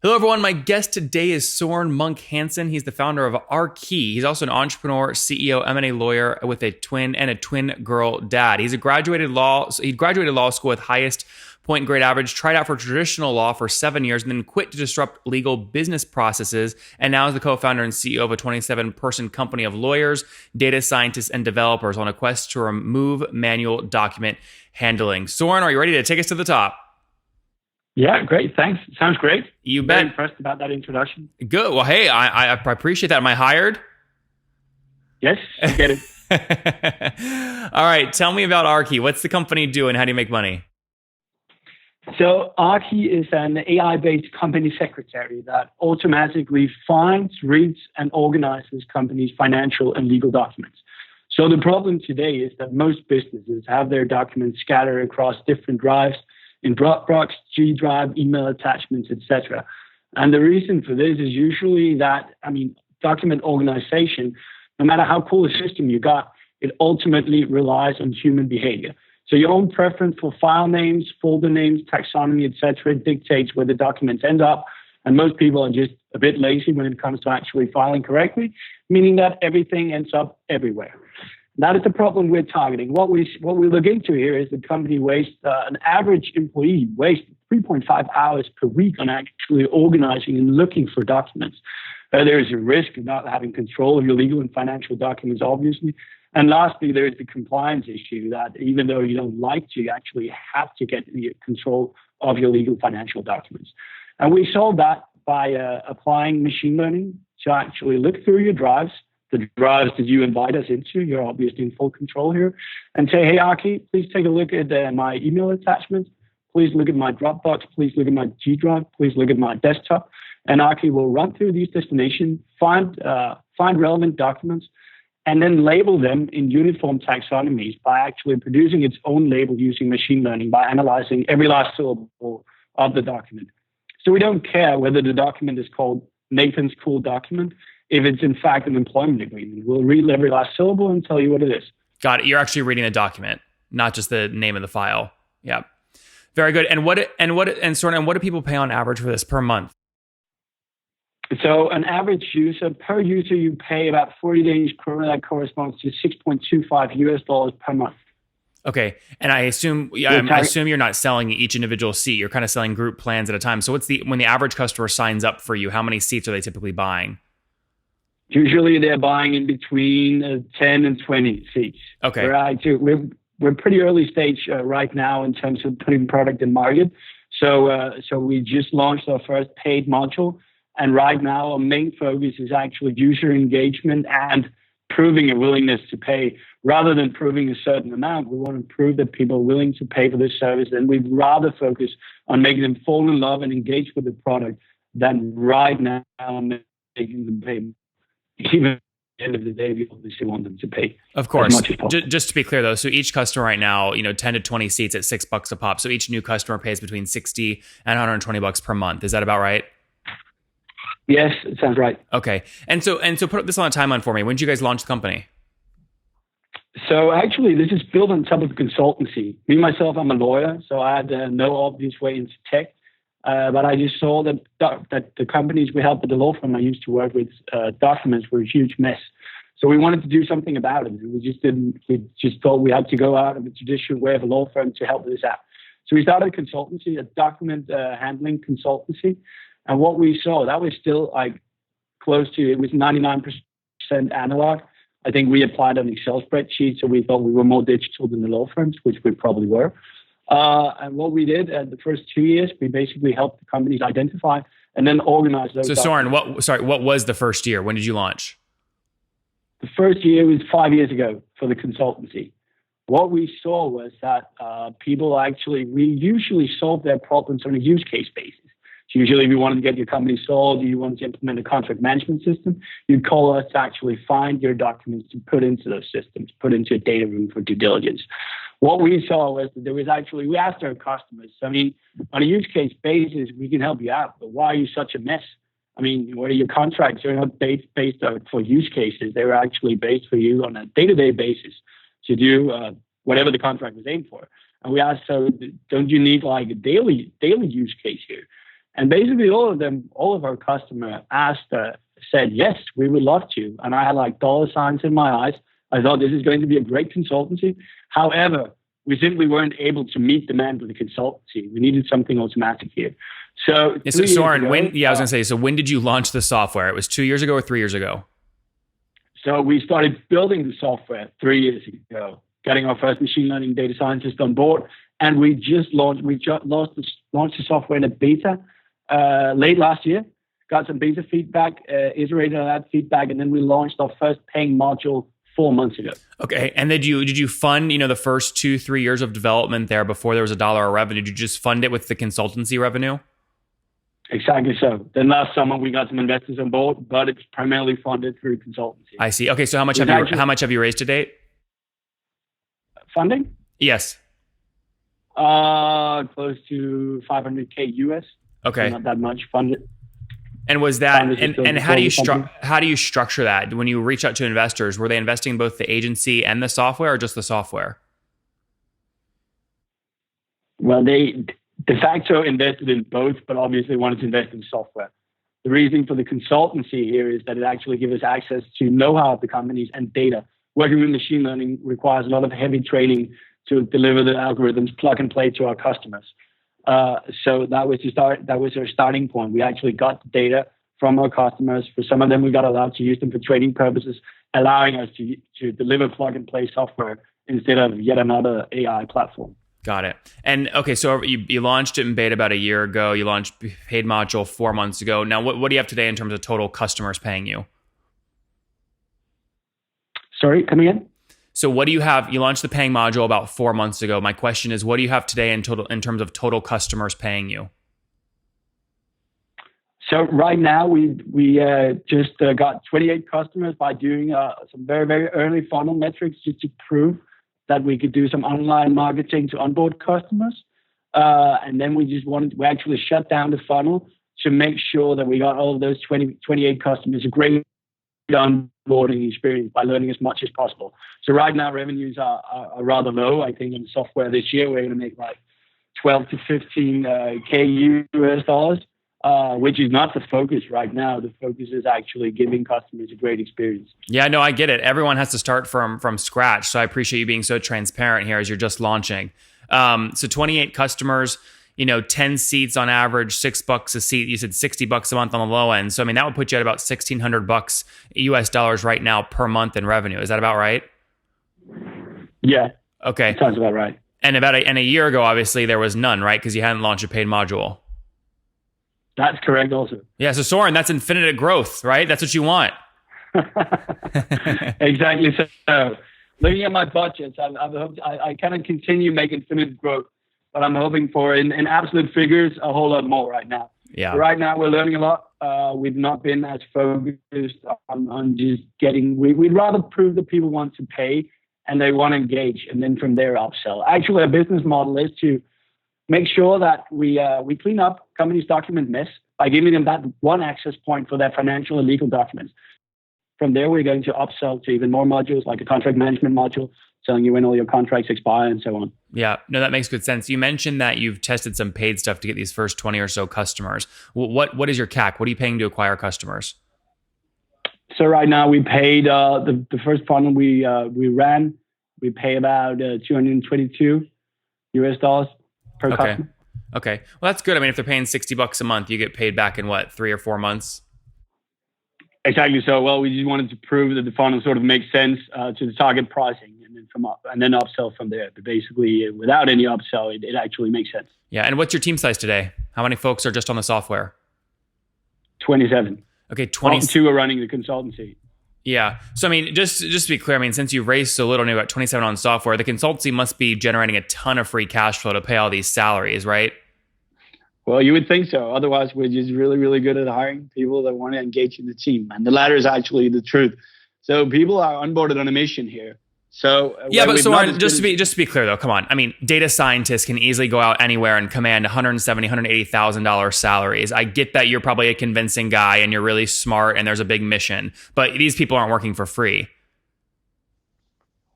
Hello, everyone. My guest today is Soren Monk Hansen. He's the founder of Arkey. He's also an entrepreneur, CEO, M&A lawyer with a twin girl dad. He graduated law school with highest point grade average, tried out for traditional law for 7 years, and then quit to disrupt legal business processes. And now is the co-founder and CEO of a 27-person company of lawyers, data scientists, and developers on a quest to remove manual document handling. Soren, are you ready to take us to the top? Yeah, great. Thanks. Sounds great. You Very bet. impressed about that introduction. Good. Well, hey, I appreciate that. Am I hired? Yes, you get it. All right. Tell me about Arkey. What's the company do and how do you make money? So Arkey is an AI-based company secretary that automatically finds, reads, and organizes companies' financial and legal documents. So the problem today is that most businesses have their documents scattered across different drives in Dropbox, G Drive, email attachments, etc. And the reason for this is usually that, document organization, no matter how cool a system you got, it ultimately relies on human behavior. So your own preference for file names, folder names, taxonomy, etc., dictates where the documents end up. And most people are just a bit lazy when it comes to actually filing correctly, meaning that everything ends up everywhere. That is the problem we're targeting. What we look into here is the company wastes, an average employee wastes 3.5 hours per week on actually organizing and looking for documents. There is a risk of not having control of your legal and financial documents, obviously. And lastly, there is the compliance issue that even though you don't like to, you actually have to get the control of your legal financial documents. And we solve that by applying machine learning to actually look through your drives, the drives that you invite us into. You're obviously in full control here. And say, hey, Arkey, please take a look at my email attachments. Please look at my Dropbox. Please look at my G Drive. Please look at my desktop. And Arkey will run through these destinations, find relevant documents, and then label them in uniform taxonomies by actually producing its own label using machine learning by analyzing every last syllable of the document. So we don't care whether the document is called Nathan's Cool Document. If it's in fact an employment agreement, we'll read every last syllable and tell you what it is. Got it. You're actually reading the document, not just the name of the file. Yeah. Very good. And what do people pay on average for this per month? So an average user, per user, you pay about 40 Danish kroner. That corresponds to $6.25 per month. Okay. And I assume you're not selling each individual seat. You're kind of selling group plans at a time. So when the average customer signs up for you, how many seats are they typically buying? Usually they're buying in between 10 and 20 seats. Okay. Right. We're pretty early stage right now in terms of putting product in market. So we just launched our first paid module. And right now our main focus is actually user engagement and proving a willingness to pay. Rather than proving a certain amount, we want to prove that people are willing to pay for this service. And we'd rather focus on making them fall in love and engage with the product than right now making them pay. Even at the end of the day, we obviously want them to pay. Of course. As much as possible. Just to be clear, though, so each customer right now, 10 to 20 seats at $6 a pop. So each new customer pays between $60 and $120 per month. Is that about right? Yes, it sounds right. Okay. And so put this on a timeline for me. When did you guys launch the company? So actually, this is built on top of consultancy. Me, myself, I'm a lawyer, so I had no obvious way into tech. But I just saw that the companies we helped at the law firm I used to work with, documents were a huge mess. So we wanted to do something about it. We just thought we had to go out of the traditional way of a law firm to help this out. So we started a consultancy, a document handling consultancy. And what we saw, that was still like close to, it was 99% analog. I think we applied an Excel spreadsheet, so we thought we were more digital than the law firms, which we probably were. And what we did the first 2 years, we basically helped the companies identify and then organize those. So Soren, what was the first year? When did you launch? The first year was 5 years ago for the consultancy. What we saw was that we usually solve their problems on a use case basis. So usually if you wanted to get your company sold, you wanted to implement a contract management system, you'd call us to actually find your documents to put into those systems, put into a data room for due diligence. What we saw was that we asked our customers, on a use case basis, we can help you out, but why are you such a mess? What are your contracts? They're not based for use cases. They were actually based for you on a day-to-day basis to do whatever the contract was aimed for. And we asked, so don't you need like a daily use case here? And basically all of our customers said, yes, we would love to. And I had like dollar signs in my eyes. I thought this is going to be a great consultancy. However, we simply weren't able to meet demand with the consultancy. We needed something automatic here. So, Soren, I was going to say, so when did you launch the software? It was 2 years ago or 3 years ago? So we started building the software 3 years ago, getting our first machine learning data scientist on board. And we just launched the software in a beta late last year, got some beta feedback, iterated on that feedback, and then we launched our first paying module 4 months ago. Okay. And did you fund, the first 2-3 years of development there before there was $1 of revenue? Did you just fund it with the consultancy revenue? Exactly so. Then last summer we got some investors on board, but it's primarily funded through consultancy. I see. Okay. So how much have you raised to date? Funding? Yes. Close to 500K US. Okay. So not that much funded. And was that and how do you structure that when you reach out to investors? Were they investing in both the agency and the software, or just the software? Well, they de facto invested in both, but obviously wanted to invest in software. The reason for the consultancy here is that it actually gives us access to know-how of the companies and data. Working with machine learning requires a lot of heavy training to deliver the algorithms plug and play to our customers. So that was our starting point. We actually got the data from our customers. For some of them, we got allowed to use them for training purposes, allowing us to deliver plug and play software instead of yet another AI platform. Got it. And okay, so you launched it in beta about a year ago. You launched paid module 4 months ago. Now, what do you have today in terms of total customers paying you? Sorry, come again? So what do you have? You launched the paying module about 4 months ago. My question is, what do you have today in terms of total customers paying you? So right now we just got 28 customers by doing some very, very early funnel metrics just to prove that we could do some online marketing to onboard customers. And then we actually shut down the funnel to make sure that we got all of those 28 customers a great onboarding experience by learning as much as possible. So right now revenues are rather low. I think in software this year, we're going to make like 12 to 15K US dollars, which is not the focus right now. The focus is actually giving customers a great experience. Yeah, no, I get it. Everyone has to start from scratch. So I appreciate you being so transparent here as you're just launching. So 28 customers, 10 seats on average, $6 a seat. You said $60 a month on the low end. So, I mean, that would put you at about $1,600 US dollars right now per month in revenue. Is that about right? Yeah. Okay. That sounds about right. And a year ago, obviously, there was none, right? Because you hadn't launched a paid module. That's correct also. Yeah. So Soren, that's infinite growth, right? That's what you want. Exactly. So looking at my budgets, I cannot continue making infinite growth, but I'm hoping for in absolute figures, a whole lot more right now. Yeah. Right now we're learning a lot. We've not been as focused on just getting, we'd rather prove that people want to pay and they want to engage, and then from there upsell. Actually, our business model is to make sure that we clean up companies' document mess by giving them that one access point for their financial and legal documents. From there, we're going to upsell to even more modules, like a contract management module, telling you when all your contracts expire and so on. Yeah, no, that makes good sense. You mentioned that you've tested some paid stuff to get these first 20 or so customers. What is your CAC? What are you paying to acquire customers? So right now we paid the first funnel we ran. We pay about $222 US dollars per customer. Okay. Well, that's good. I mean, if they're paying $60 a month, you get paid back in what, 3 or 4 months? Exactly. So, well, we just wanted to prove that the funnel sort of makes sense to the target pricing, and then upsell from there. But basically, without any upsell, it actually makes sense. Yeah. And what's your team size today? How many folks are just on the software? 27. Okay, 22 are running the consultancy. Yeah. So, I mean, just to be clear, I mean, since you've raised so little and you've got 27 on software, the consultancy must be generating a ton of free cash flow to pay all these salaries, right? Well, you would think so. Otherwise, we're just really, really good at hiring people that want to engage in the team. And the latter is actually the truth. So people are onboarded on a mission here. So yeah, but so just to be clear though, come on. I mean, data scientists can easily go out anywhere and command $170,000, $180,000 salaries. I get that you're probably a convincing guy and you're really smart and there's a big mission, but these people aren't working for free.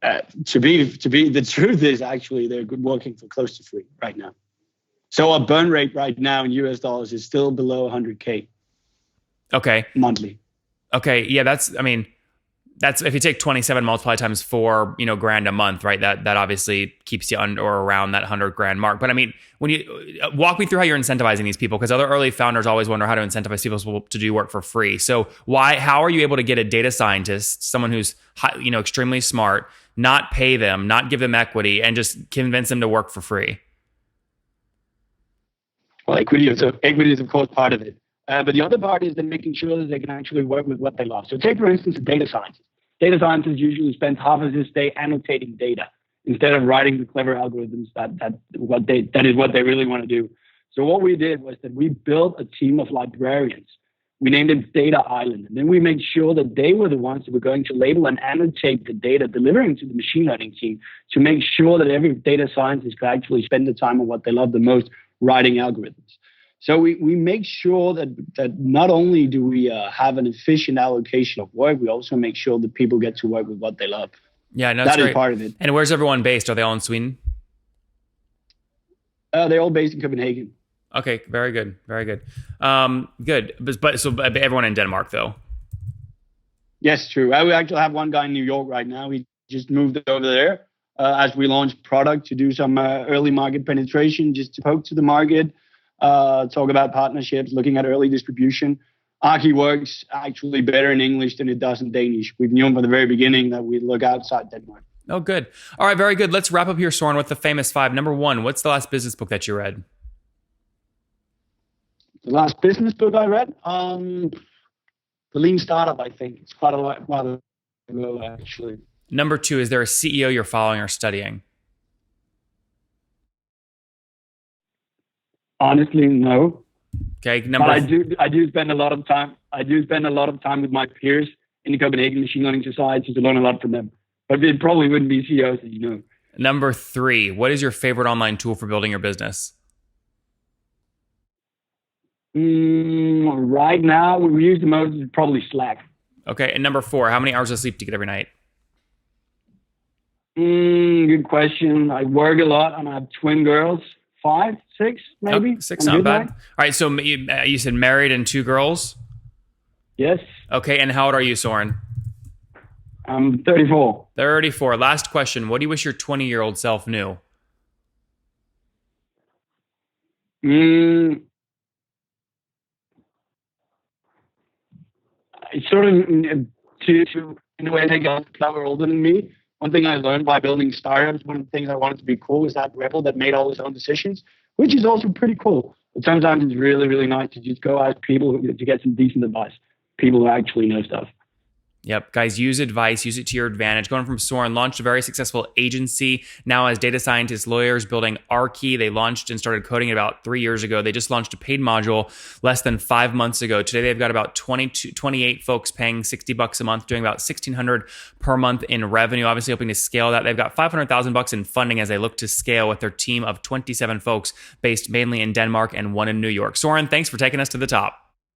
To be the truth is actually they're working for close to free right now. So our burn rate right now in US dollars is still below 100K Okay. monthly. Okay. Yeah. That's if you take 27 multiplied times 4, grand a month, right? That obviously keeps you under or around that 100 grand mark. But I mean, when you walk me through how you're incentivizing these people, because other early founders always wonder how to incentivize people to do work for free. So how are you able to get a data scientist, someone who's extremely smart, not pay them, not give them equity, and just convince them to work for free? Well, equity is of course part of it. But the other part is then making sure that they can actually work with what they love. So take, for instance, a data scientist. Data scientists usually spend half of this day annotating data instead of writing the clever algorithms that is what they really want to do. So what we did was that we built a team of librarians. We named it Data Island. And then we made sure that they were the ones that were going to label and annotate the data, delivering to the machine learning team to make sure that every data scientist could actually spend the time on what they love the most, writing algorithms. So we make sure that not only do we have an efficient allocation of work, we also make sure that people get to work with what they love. Yeah, no, that is part of it. And where's everyone based? Are they all in Sweden? They're all based in Copenhagen. Okay, very good, very good. Good, but everyone in Denmark though. Yes, true. I actually have one guy in New York right now. He just moved over there as we launched product to do some early market penetration, just to poke to the market. Talk about partnerships, looking at early distribution. Arki works actually better in English than it does in Danish. We've known from the very beginning that we look outside Denmark. Oh, good. All right, very good. Let's wrap up here, Soren, with the famous 5. Number 1, what's the last business book that you read? The last business book I read? The Lean Startup, I think. It's quite a while ago, actually. Number 2, is there a CEO you're following or studying? Honestly, no. Okay. But I do spend a lot of time. I do spend a lot of time with my peers in the Copenhagen Machine Learning Society to learn a lot from them. But it probably wouldn't be CEOs, as you know. Number 3, what is your favorite online tool for building your business? Right now, what we use the most is probably Slack. Okay. And number 4, how many hours of sleep do you get every night? Good question. I work a lot and I have twin girls. 5, 6, maybe. 6, not bad. All right. So you said married and 2 girls? Yes. Okay. And how old are you, Soren? I'm 34. 34. Last question. What do you wish your 20-year-old self knew? It's sort of to in a way they got clever older than me. One thing I learned by building startups, one of the things I wanted to be cool is that rebel that made all his own decisions, which is also pretty cool. But sometimes it's really, really nice to just go ask people to get some decent advice, people who actually know stuff. Yep. Guys, use advice, use it to your advantage. Going from Soren, launched a very successful agency. Now as data scientists, lawyers, building Arki. They launched and started coding it about 3 years ago. They just launched a paid module less than 5 months ago. Today, they've got about 28 folks paying $60 a month, doing about $1,600 per month in revenue. Obviously hoping to scale that. They've got $500,000 in funding as they look to scale with their team of 27 folks based mainly in Denmark and 1 in New York. Soren, thanks for taking us to the top.